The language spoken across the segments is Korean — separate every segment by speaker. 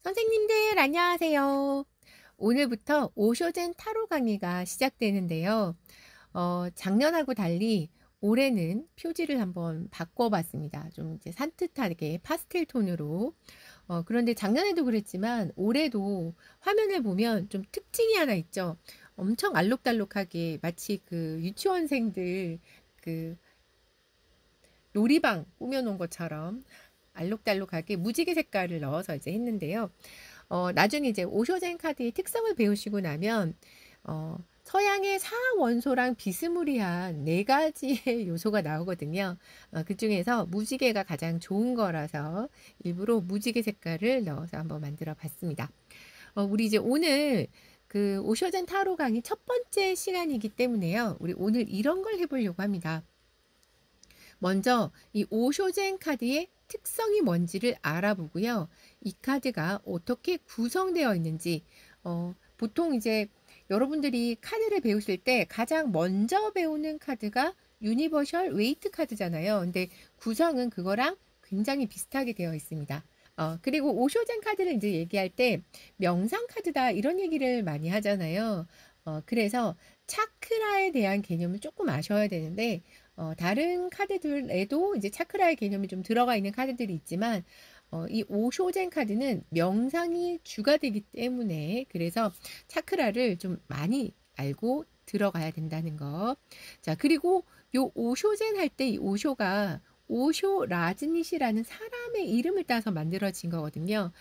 Speaker 1: 선생님들 안녕하세요. 오늘부터 오쇼젠 타로 강의가 시작되는데요. 작년하고 달리 올해는 표지를 한번 바꿔봤습니다. 좀 이제 산뜻하게 파스텔 톤으로. 그런데 작년에도 그랬지만 올해도 화면을 보면 좀 특징이 하나 있죠. 엄청 알록달록하게 마치 그 유치원생들 그 놀이방 꾸며놓은 것처럼 알록달록하게 무지개 색깔을 넣어서 이제 했는데요. 나중에 이제 오쇼젠 카드의 특성을 배우시고 나면 서양의 사원소랑 비스무리한 네 가지의 요소가 나오거든요. 그 중에서 무지개가 가장 좋은 거라서 일부러 무지개 색깔을 넣어서 한번 만들어 봤습니다. 우리 이제 오늘 그 오쇼젠 타로 강의 첫 번째 시간이기 때문에요. 우리 오늘 이런 걸 해보려고 합니다. 먼저 이 오쇼젠 카드의 특성이 뭔지를 알아보고요. 이 카드가 어떻게 구성되어 있는지, 보통 이제 여러분들이 카드를 배우실 때 가장 먼저 배우는 카드가 유니버셜 웨이트 카드잖아요. 근데 구성은 그거랑 굉장히 비슷하게 되어 있습니다. 그리고 오쇼젠 카드를 이제 얘기할 때 명상 카드다 이런 얘기를 많이 하잖아요. 그래서 차크라에 대한 개념을 조금 아셔야 되는데, 다른 카드들에도 이제 차크라의 개념이 좀 들어가 있는 카드들이 있지만, 이 오쇼젠 카드는 명상이 주가 되기 때문에 그래서 차크라를 좀 많이 알고 들어가야 된다는 거. 자, 그리고 요 오쇼젠 할 때 이 오쇼가 오쇼 라즈닛이라는 사람의 이름을 따서 만들어진 거거든요.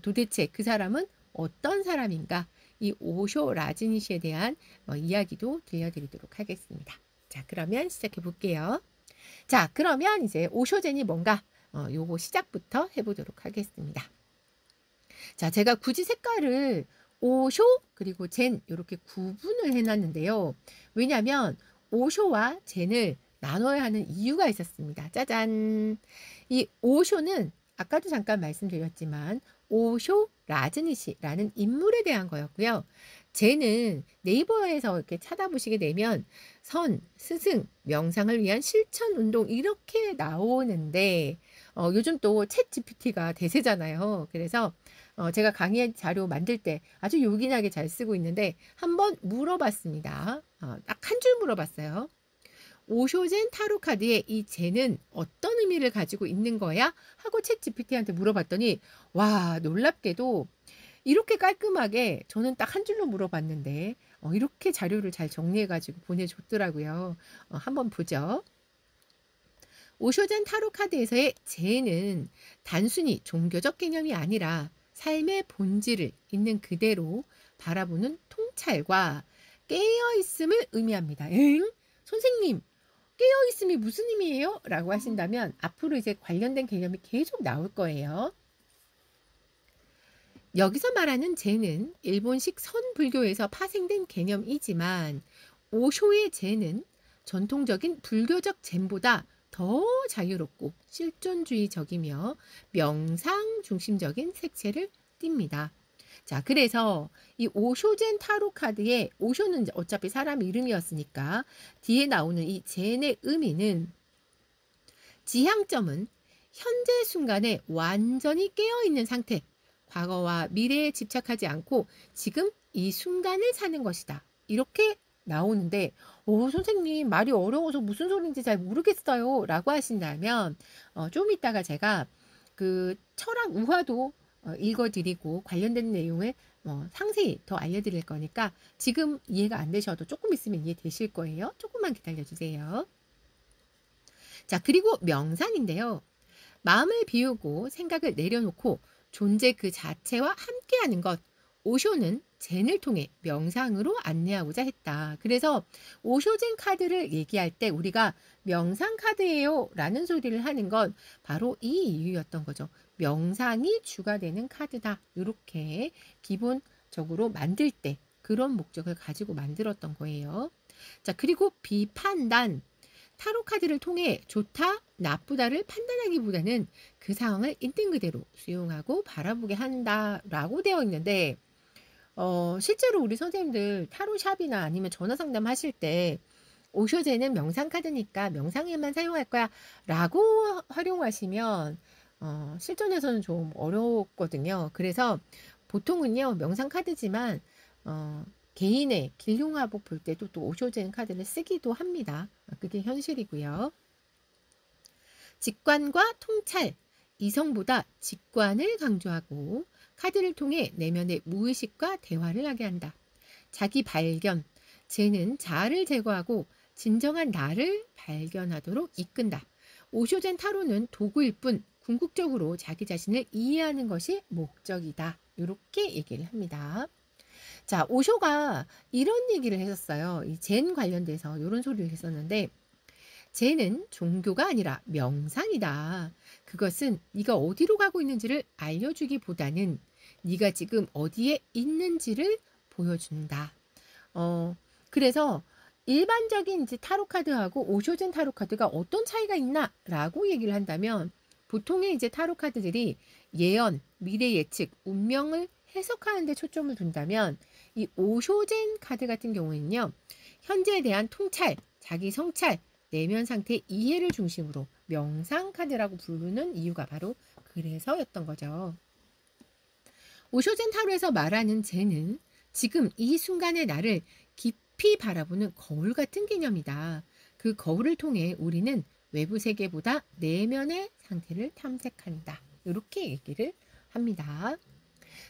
Speaker 1: 도대체 그 사람은 어떤 사람인가? 이 오쇼 라즈닛에 대한 이야기도 들려드리도록 하겠습니다. 자, 그러면 시작해 볼게요. 자, 그러면 이제 오쇼젠이 뭔가 요거 시작부터 해보도록 하겠습니다. 자, 제가 굳이 색깔을 오쇼 그리고 젠 이렇게 구분을 해놨는데요. 왜냐하면 오쇼와 젠을 나눠야 하는 이유가 있었습니다. 짜잔! 이 오쇼는 아까도 잠깐 말씀드렸지만 오쇼 라즈니시라는 인물에 대한 거였고요. 젠은 네이버에서 이렇게 찾아보시게 되면 선, 스승, 명상을 위한 실천 운동 이렇게 나오는데 요즘 또 챗 GPT가 대세잖아요. 그래서 제가 강의 자료 만들 때 아주 요긴하게 잘 쓰고 있는데 한번 물어봤습니다. 딱 한 줄 물어봤어요. 오쇼젠 타로 카드의 이 젠은 어떤 의미를 가지고 있는 거야? 하고 챗 GPT한테 물어봤더니 와, 놀랍게도 이렇게 깔끔하게 저는 딱 한 줄로 물어봤는데 이렇게 자료를 잘 정리해가지고 보내줬더라고요. 한번 보죠. 오쇼젠 타로 카드에서의 젠은 단순히 종교적 개념이 아니라 삶의 본질을 있는 그대로 바라보는 통찰과 깨어있음을 의미합니다. 엥? 선생님, 깨어있음이 무슨 의미예요? 라고 하신다면 앞으로 이제 관련된 개념이 계속 나올 거예요. 여기서 말하는 젠은 일본식 선불교에서 파생된 개념이지만 오쇼의 젠은 전통적인 불교적 젠보다 더 자유롭고 실존주의적이며 명상 중심적인 색채를 띱니다. 자, 그래서 이 오쇼젠 타로 카드에 오쇼는 어차피 사람 이름이었으니까 뒤에 나오는 이 젠의 의미는 지향점은 현재 순간에 완전히 깨어있는 상태, 과거와 미래에 집착하지 않고 지금 이 순간을 사는 것이다. 이렇게 나오는데, 선생님, 말이 어려워서 무슨 소리인지 잘 모르겠어요. 라고 하신다면, 좀 이따가 제가 그 철학 우화도 읽어드리고 관련된 내용을 상세히 더 알려드릴 거니까 지금 이해가 안 되셔도 조금 있으면 이해되실 거예요. 조금만 기다려주세요. 자, 그리고 명상인데요. 마음을 비우고 생각을 내려놓고 존재 그 자체와 함께하는 것. 오쇼는 젠을 통해 명상으로 안내하고자 했다. 그래서 오쇼젠 카드를 얘기할 때 우리가 명상 카드예요 라는 소리를 하는 건 바로 이 이유였던 거죠. 명상이 주가 되는 카드다. 이렇게 기본적으로 만들 때 그런 목적을 가지고 만들었던 거예요. 자, 그리고 비판단. 타로 카드를 통해 좋다, 나쁘다를 판단하기보다는 그 상황을 있는 그대로 수용하고 바라보게 한다라고 되어 있는데, 실제로 우리 선생님들 타로샵이나 아니면 전화 상담 하실 때 오쇼제는 명상 카드니까 명상에만 사용할 거야 라고 활용하시면 실전에서는 좀 어렵거든요. 그래서 보통은요, 명상 카드지만 어, 개인의 길흉화복 볼 때도 또 오쇼젠 카드를 쓰기도 합니다. 그게 현실이고요. 직관과 통찰, 이성보다 직관을 강조하고 카드를 통해 내면의 무의식과 대화를 하게 한다. 자기 발견, 쟤는 자아를 제거하고 진정한 나를 발견하도록 이끈다. 오쇼젠 타로는 도구일 뿐 궁극적으로 자기 자신을 이해하는 것이 목적이다. 이렇게 얘기를 합니다. 자, 오쇼가 이런 얘기를 했었어요. 이 젠 관련돼서 이런 소리를 했었는데, 젠은 종교가 아니라 명상이다. 그것은 네가 어디로 가고 있는지를 알려주기보다는 네가 지금 어디에 있는지를 보여준다. 어, 그래서 일반적인 이제 타로 카드하고 오쇼젠 타로 카드가 어떤 차이가 있나라고 얘기를 한다면, 보통의 이제 타로 카드들이 예언, 미래 예측, 운명을 해석하는 데 초점을 둔다면, 이 오쇼젠 카드 같은 경우에는요, 현재에 대한 통찰, 자기 성찰, 내면 상태 이해를 중심으로 명상 카드라고 부르는 이유가 바로 그래서였던 거죠. 오쇼젠 타로에서 말하는 젠은 지금 이 순간의 나를 깊이 바라보는 거울 같은 개념이다. 그 거울을 통해 우리는 외부 세계보다 내면의 상태를 탐색한다. 이렇게 얘기를 합니다.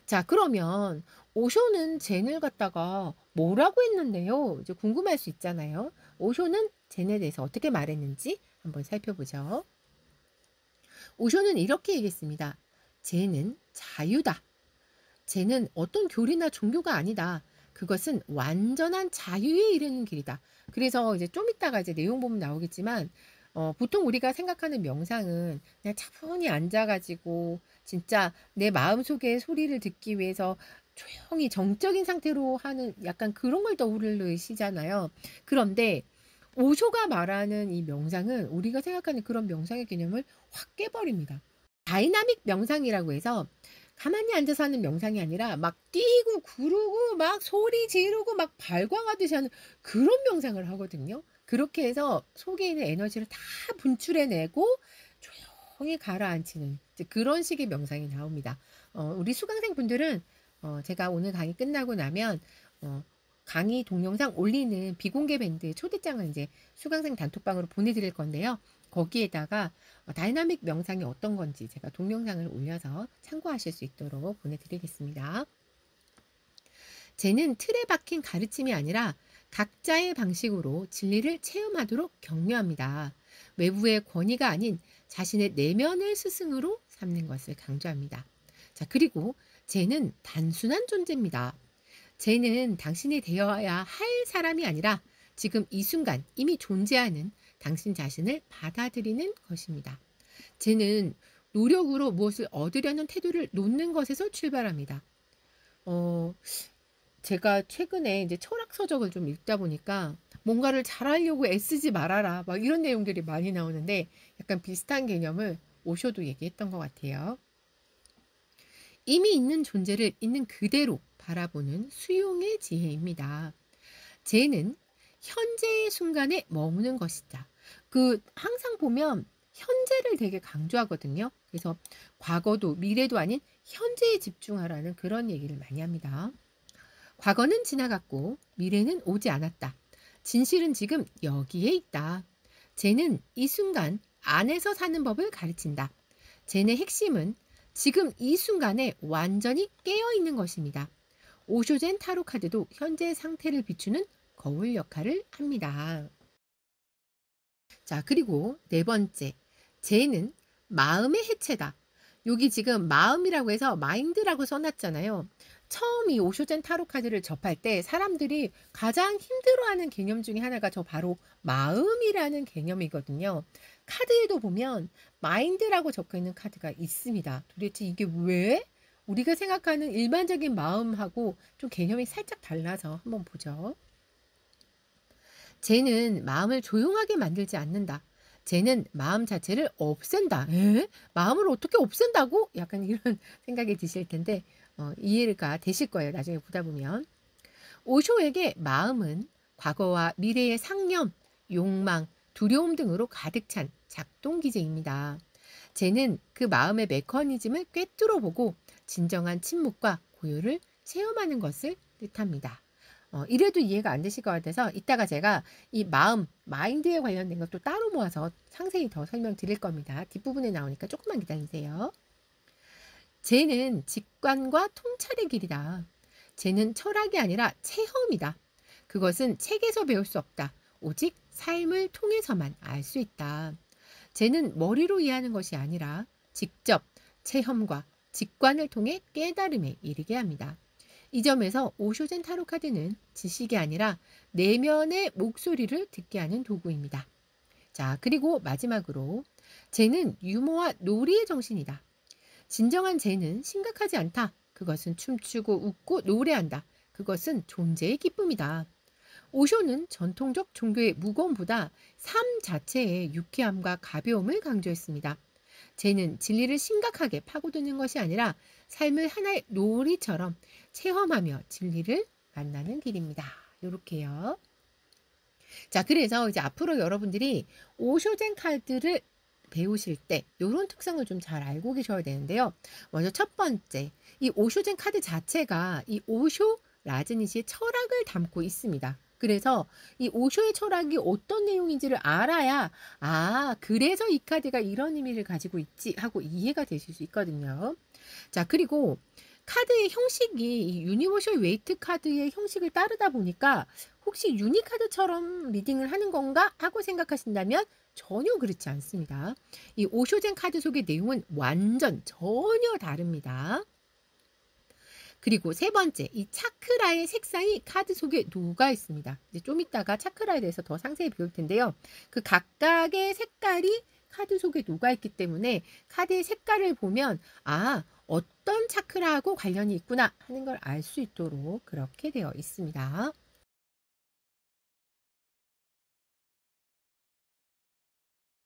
Speaker 1: 자, 그러면 오쇼는 젠을 갖다가 뭐라고 했는데요? 이제 궁금할 수 있잖아요. 오쇼는 젠에 대해서 어떻게 말했는지 한번 살펴보죠. 오쇼는 이렇게 얘기했습니다. 젠은 자유다. 젠은 어떤 교리나 종교가 아니다. 그것은 완전한 자유에 이르는 길이다. 그래서 이제 좀 이따가 이제 내용 보면 나오겠지만, 보통 우리가 생각하는 명상은 그냥 차분히 앉아가지고 진짜 내 마음속의 소리를 듣기 위해서 조용히 정적인 상태로 하는 약간 그런 걸 떠올리시잖아요. 그런데 오쇼가 말하는 이 명상은 우리가 생각하는 그런 명상의 개념을 확 깨버립니다. 다이나믹 명상이라고 해서 가만히 앉아서 하는 명상이 아니라 막 뛰고 구르고 막 소리 지르고 막 발광하듯이 하는 그런 명상을 하거든요. 그렇게 해서 속에 있는 에너지를 다 분출해내고 조용히 가라앉히는 이제 그런 식의 명상이 나옵니다. 우리 수강생 분들은 제가 오늘 강의 끝나고 나면 강의 동영상 올리는 비공개 밴드 초대장을 이제 수강생 단톡방으로 보내드릴 건데요. 거기에다가 다이나믹 명상이 어떤 건지 제가 동영상을 올려서 참고하실 수 있도록 보내드리겠습니다. 쟤는 틀에 박힌 가르침이 아니라 각자의 방식으로 진리를 체험하도록 격려합니다. 외부의 권위가 아닌 자신의 내면을 스승으로 삼는 것을 강조합니다. 자, 그리고 쟤는 단순한 존재입니다. 쟤는 당신이 되어야 할 사람이 아니라 지금 이 순간 이미 존재하는 당신 자신을 받아들이는 것입니다. 쟤는 노력으로 무엇을 얻으려는 태도를 놓는 것에서 출발합니다. 제가 최근에 이제 철학 서적을 좀 읽다 보니까 뭔가를 잘하려고 애쓰지 말아라 막 이런 내용들이 많이 나오는데 약간 비슷한 개념을 오쇼도 얘기했던 것 같아요. 이미 있는 존재를 있는 그대로 바라보는 수용의 지혜입니다. 쟤는 현재의 순간에 머무는 것이다. 항상 보면 현재를 되게 강조하거든요. 그래서 과거도 미래도 아닌 현재에 집중하라는 그런 얘기를 많이 합니다. 과거는 지나갔고 미래는 오지 않았다. 진실은 지금 여기에 있다. 쟤는 이 순간 안에서 사는 법을 가르친다. 쟤의 핵심은 지금 이 순간에 완전히 깨어 있는 것입니다. 오쇼젠 타로 카드도 현재 상태를 비추는 거울 역할을 합니다. 자, 그리고 네 번째, 쟤는 마음의 해체다. 여기 지금 마음이라고 해서 마인드라고 써놨잖아요. 처음 이 오쇼젠 타로 카드를 접할 때 사람들이 가장 힘들어하는 개념 중에 하나가 저 바로 마음이라는 개념이거든요. 카드에도 보면 마인드라고 적혀 있는 카드가 있습니다. 도대체 이게 왜? 우리가 생각하는 일반적인 마음하고 좀 개념이 살짝 달라서 한번 보죠. 쟤는 마음을 조용하게 만들지 않는다. 쟤는 마음 자체를 없앤다. 에? 마음을 어떻게 없앤다고? 약간 이런 생각이 드실 텐데 이해가 되실 거예요. 나중에 보다 보면. 오쇼에게 마음은 과거와 미래의 상념, 욕망, 두려움 등으로 가득 찬 작동 기제입니다. 쟤는 그 마음의 메커니즘을 꿰뚫어 보고 진정한 침묵과 고요를 체험하는 것을 뜻합니다. 이래도 이해가 안 되실 것 같아서 이따가 제가 이 마음, 마인드에 관련된 것도 따로 모아서 상세히 더 설명드릴 겁니다. 뒷부분에 나오니까 조금만 기다리세요. 쟤는 직관과 통찰의 길이다. 쟤는 철학이 아니라 체험이다. 그것은 책에서 배울 수 없다. 오직 삶을 통해서만 알 수 있다. 쟤는 머리로 이해하는 것이 아니라 직접 체험과 직관을 통해 깨달음에 이르게 합니다. 이 점에서 오쇼젠 타로 카드는 지식이 아니라 내면의 목소리를 듣게 하는 도구입니다. 자, 그리고 마지막으로 쟤는 유머와 놀이의 정신이다. 진정한 쟤는 심각하지 않다. 그것은 춤추고 웃고 노래한다. 그것은 존재의 기쁨이다. 오쇼는 전통적 종교의 무거움보다 삶 자체의 유쾌함과 가벼움을 강조했습니다. 쟤는 진리를 심각하게 파고드는 것이 아니라 삶을 하나의 놀이처럼 체험하며 진리를 만나는 길입니다. 요렇게요. 자, 그래서 이제 앞으로 여러분들이 오쇼젠 카드를 배우실 때 이런 특성을 좀 잘 알고 계셔야 되는데요. 먼저 첫 번째, 이 오쇼젠 카드 자체가 이 오쇼 라즈니시의 철학을 담고 있습니다. 그래서 이 오쇼의 철학이 어떤 내용인지를 알아야 그래서 이 카드가 이런 의미를 가지고 있지 하고 이해가 되실 수 있거든요. 자, 그리고 카드의 형식이 이 유니버셜 웨이트 카드의 형식을 따르다 보니까 혹시 유니카드처럼 리딩을 하는 건가 하고 생각하신다면 전혀 그렇지 않습니다. 이 오쇼젠 카드 속의 내용은 완전 전혀 다릅니다. 그리고 세 번째, 이 차크라의 색상이 카드 속에 녹아 있습니다. 이제 좀 이따가 차크라에 대해서 더 상세히 배울 텐데요. 그 각각의 색깔이 카드 속에 녹아 있기 때문에 카드의 색깔을 보면 어떤 차크라하고 관련이 있구나 하는 걸 알 수 있도록 그렇게 되어 있습니다.